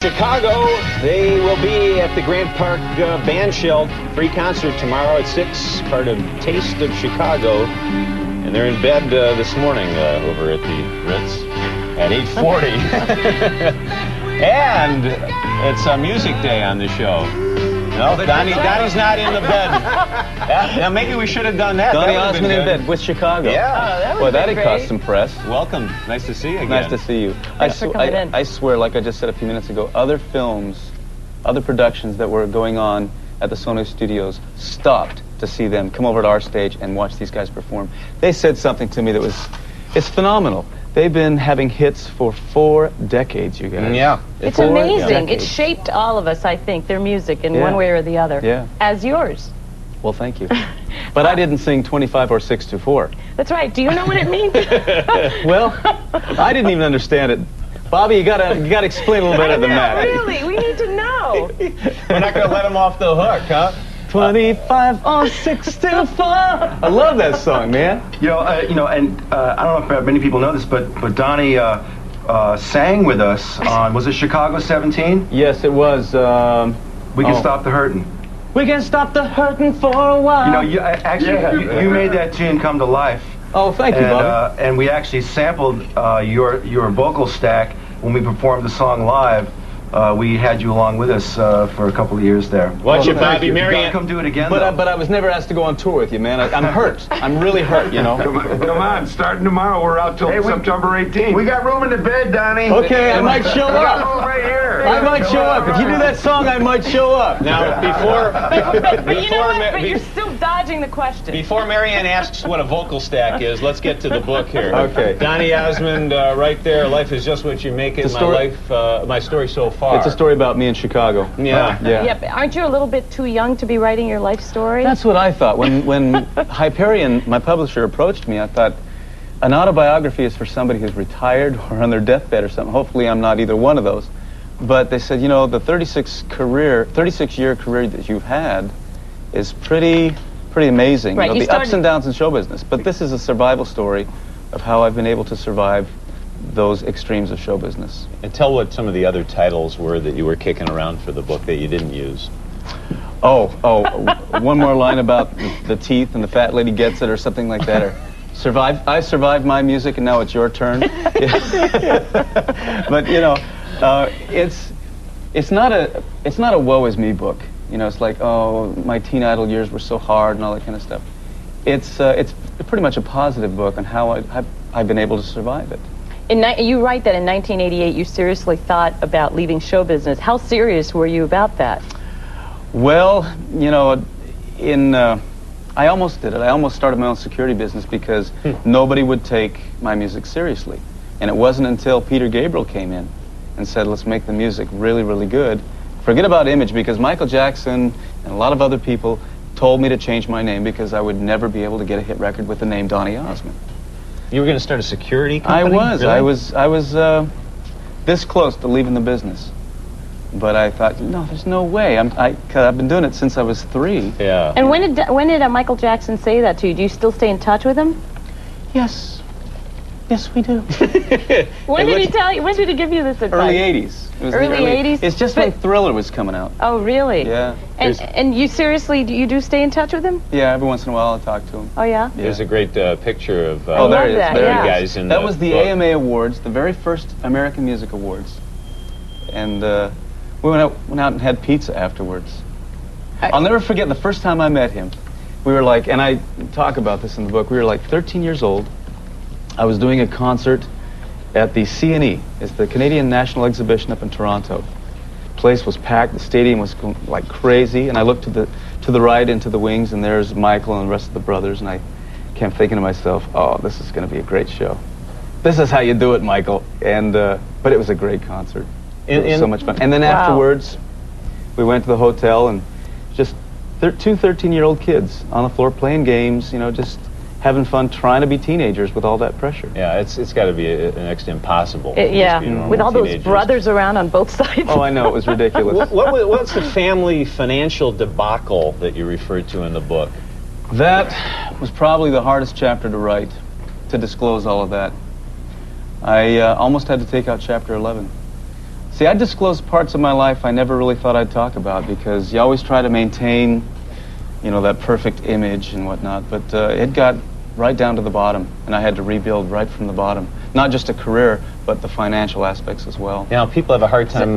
Chicago, they will be at the Grant Park Band Shell free concert tomorrow at 6, part of Taste of Chicago. And they're in bed this morning over at the Ritz at 8:40. And it's a music day on the show. No, Donny's not in the bed. Now maybe we should have done that. Donny Osmond in bed with Chicago. Yeah. Well, that'd cost some press. Welcome. Nice to see you again. Nice to see you. I swear, like I just said a few minutes ago, other films, other productions that were going on at the Sony studios stopped to see them come over to our stage and watch these guys perform. They said something to me that it's phenomenal. They've been having hits for 4 decades, you guys. Yeah. It's amazing. It shaped all of us, I think, their music in one way or the other. Yeah. As yours. Well, thank you. But I didn't sing 25 or 6 to 4. That's right. Do you know what it means? Well, I didn't even understand it. Bobby, you gotta explain a little better than that. Really, we need to know. We're not going to let him off the hook, huh? 25 on 6 to 4. I love that song, man. I don't know if many people know this, but Donny sang with us on, was it Chicago 17? Yes, it was. We Can Stop the Hurtin'. We can stop the hurting for a while. You made that tune come to life. Oh, thank you, Bobby. And we actually sampled your vocal stack when we performed the song live. We had you along with us for a couple of years there. Watch it, Bobby. Marianne. Come do it again, but I was never asked to go on tour with you, man. I'm hurt. I'm really hurt, you know. Come on, starting tomorrow. We're out till September 18th. We got room in the bed, Donny. Okay, I might show up. Right here. I might show up. If you do that song, I might show up. Now, but you're still dodging the question. Before Marianne asks what a vocal stack is, let's get to the book here. Okay. Donny Osmond, right there. Life is just what you make it. My story so far. It's a story about me in Chicago. Yeah. Yep. Aren't you a little bit too young to be writing your life story? That's what I thought. When Hyperion, my publisher, approached me, I thought, an autobiography is for somebody who's retired or on their deathbed or something. Hopefully I'm not either one of those. But they said, the 36-year career that you've had is pretty amazing. Right, the ups and downs in show business. But this is a survival story of how I've been able to survive those extremes of show business. And tell what some of the other titles were that you were kicking around for the book that you didn't use. One more line about the teeth and the fat lady gets it or something like that. Or I survived my music and now it's your turn. But it's not a woe is me book. It's like, oh, my teen idol years were so hard and all that kind of stuff. It's pretty much a positive book on how I've been able to survive it. You write that in 1988 you seriously thought about leaving show business. How serious were you about that? Well, I almost did it. I almost started my own security business because nobody would take my music seriously. And it wasn't until Peter Gabriel came in and said, let's make the music really, really good. Forget about image, because Michael Jackson and a lot of other people told me to change my name because I would never be able to get a hit record with the name Donny Osmond. You were going to start a security company? I was. Really? I was this close to leaving the business. But I thought, no, there's no way. I've been doing it since I was 3. Yeah. And when did Michael Jackson say that to you? Do you still stay in touch with him? Yes. Yes, we do. When did he tell you? When did he give you this advice? Early 80s. It was early 80s? It's just when Thriller was coming out. Oh, really? Yeah. And you seriously, you do stay in touch with him? Yeah, every once in a while I talk to him. Oh, yeah? There's a great picture of there it is. There you guys in that was the book. AMA Awards, the very first American Music Awards. And we went out and had pizza afterwards. I'll never forget the first time I met him. We were like, and I talk about this in the book, we were like 13 years old. I was doing a concert at the CNE. It's the Canadian National Exhibition up in Toronto. The place was packed. The stadium was going like crazy. And I looked to the right into the wings, and there's Michael and the rest of the brothers. And I kept thinking to myself, oh, this is going to be a great show. This is how you do it, Michael. And but it was a great concert. It was so much fun. And then afterwards, we went to the hotel, and just 2 13-year-old kids on the floor playing games, just having fun, trying to be teenagers with all that pressure. Yeah, it's got to be next to impossible. With all those brothers around on both sides. Oh, I know, it was ridiculous. What's the family financial debacle that you referred to in the book? That was probably the hardest chapter to write, to disclose all of that. I almost had to take out chapter 11. See, I disclosed parts of my life I never really thought I'd talk about because you always try to maintain, you know, that perfect image and whatnot. But it got right down to the bottom, and I had to rebuild right from the bottom. Not just a career, but the financial aspects as well. Now, people have a hard time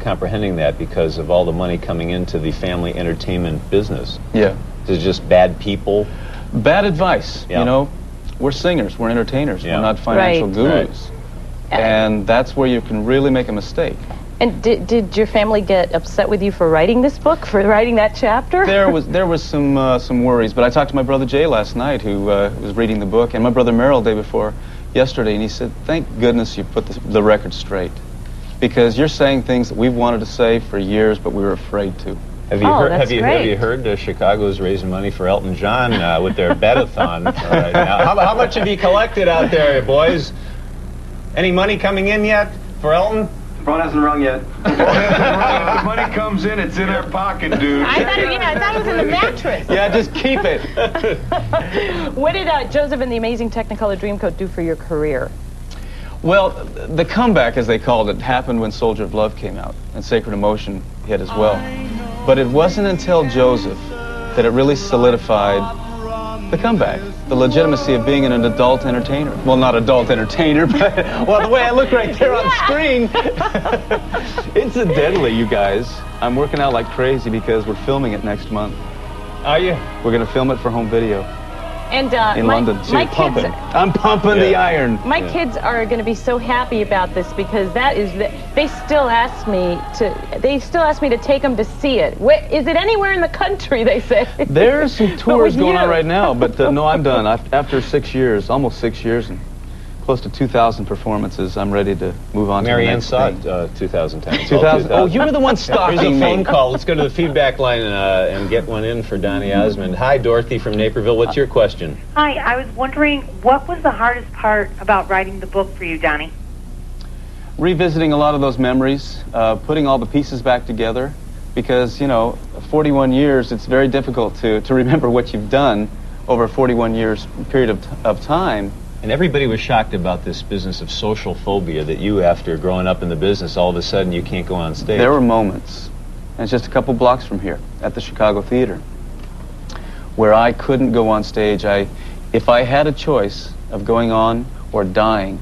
comprehending that because of all the money coming into the family entertainment business. Yeah. Is it just bad people? Bad advice. Yeah. You know, we're singers, we're entertainers, Yeah. we're not financial Right. gurus. Right. And that's where you can really make a mistake. And did your family get upset with you for writing this book, for writing that chapter? There was some worries, but I talked to my brother Jay last night, who was reading the book, and my brother Merrill day before yesterday, and he said, "Thank goodness you put the record straight, because you're saying things that we've wanted to say for years, but we were afraid to." Have you Oh, heard? that's Have great. you heard Chicago's raising money for Elton John with their bed-a-thon right now? How much have you collected out there, boys? Any money coming in yet for Elton? The phone hasn't rung yet. If the money comes in, it's in our pocket, dude. I thought it was in the mattress. Yeah, just keep it. What did Joseph and the Amazing Technicolor Dreamcoat do for your career? Well, the comeback, as they called it, happened when Soldier of Love came out, and Sacred Emotion hit as well. But it wasn't until Joseph that it really solidified the comeback, the legitimacy of being an adult entertainer. Well, not adult entertainer, but, well, the way I look right there on screen. Incidentally, you guys, I'm working out like crazy because we're filming it next month. Are you? We're going to film it for home video And in London. So my you're pumping. kids, I'm pumping the iron. my kids are going to be so happy about this because they still ask me to take them to see it. Is it anywhere in the country? They say. There's some tours with going on you. right now, but no, I'm done. After 6 years, almost 6 years, and close to 2,000 performances, I'm ready to move on to the Marianne next saw thing. it 2010. It's all 2000. Oh, you were the one Here's stalking a phone me. call. Let's go to the feedback line and get one in for Donny Osmond. Hi, Dorothy from Naperville. What's your question? Hi, I was wondering, what was the hardest part about writing the book for you, Donny? Revisiting a lot of those memories, putting all the pieces back together, because, you know, 41 years, it's very difficult to remember what you've done over a 41 years period of time. And everybody was shocked about this business of social phobia, that you, after growing up in the business, all of a sudden you can't go on stage. There were moments, and it's just a couple blocks from here, at the Chicago Theater, where I couldn't go on stage. If I had a choice of going on or dying,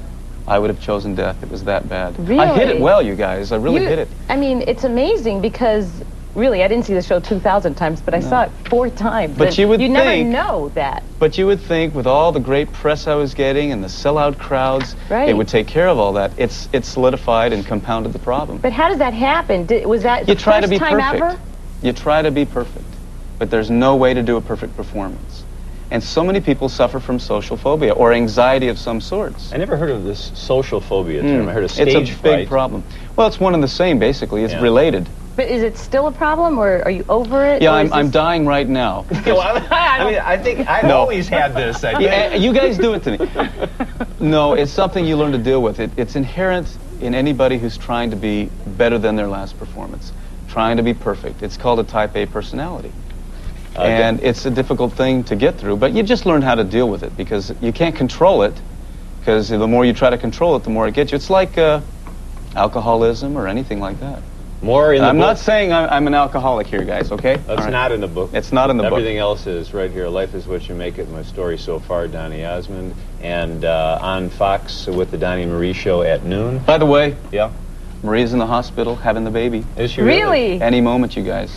I would have chosen death. It was that bad. Really? I hit it well, you guys. I really hit it. I mean, it's amazing because really, I didn't see the show 2,000 times, but I saw it 4 times. But and you would never think- know that. But you would think, with all the great press I was getting and the sellout crowds, Right. it would take care of all that. It's solidified and compounded the problem. But how does that happen? Was that You the try to first be time perfect. ever? You try to be perfect, but there's no way to do a perfect performance. And so many people suffer from social phobia or anxiety of some sorts. I never heard of this social phobia term. I heard of stage It's a big fright. problem. Well, it's one and the same, basically. It's Yeah. related. But is it still a problem, or are you over it? Yeah, or is I'm this- dying right now. I think I've No. always had this. I think. Yeah, you guys do it to me. No, it's something you learn to deal with. It's inherent in anybody who's trying to be better than their last performance, trying to be perfect. It's called a type A personality. And it's a difficult thing to get through, but you just learn how to deal with it because you can't control it, because the more you try to control it, the more it gets you. It's like alcoholism or anything like that. More in the I'm book. not saying I'm an alcoholic here, guys, okay? That's All right. not in the book. It's not in the book. Everything else is right here. Life is what you make it. My story so far, Donny Osmond. And on Fox with the Donny and Marie show at noon. By the way, Yeah. Marie's in the hospital having the baby. Is she Really? Any moment, you guys.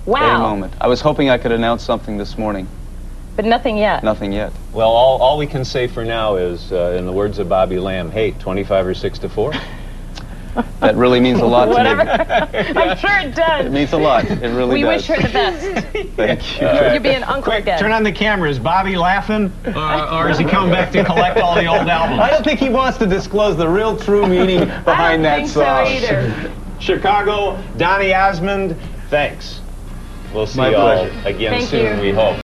Any Wow. moment. I was hoping I could announce something this morning. But nothing yet. Nothing yet. Well, all we can say for now is, in the words of Bobby Lamb, hey, 25 or 6 to 4. That really means a lot to Whatever. me. I'm sure it does. It means a lot. It really We does. wish her the best. Thank you. You'll be an uncle Quick, again. turn on the camera. Is Bobby laughing? Or is he coming back to collect all the old albums? I don't think he wants to disclose the real true meaning behind I that don't think song. so either. Chicago, Donny Osmond, thanks. We'll see My you all pleasure. again Thank soon, you. we hope.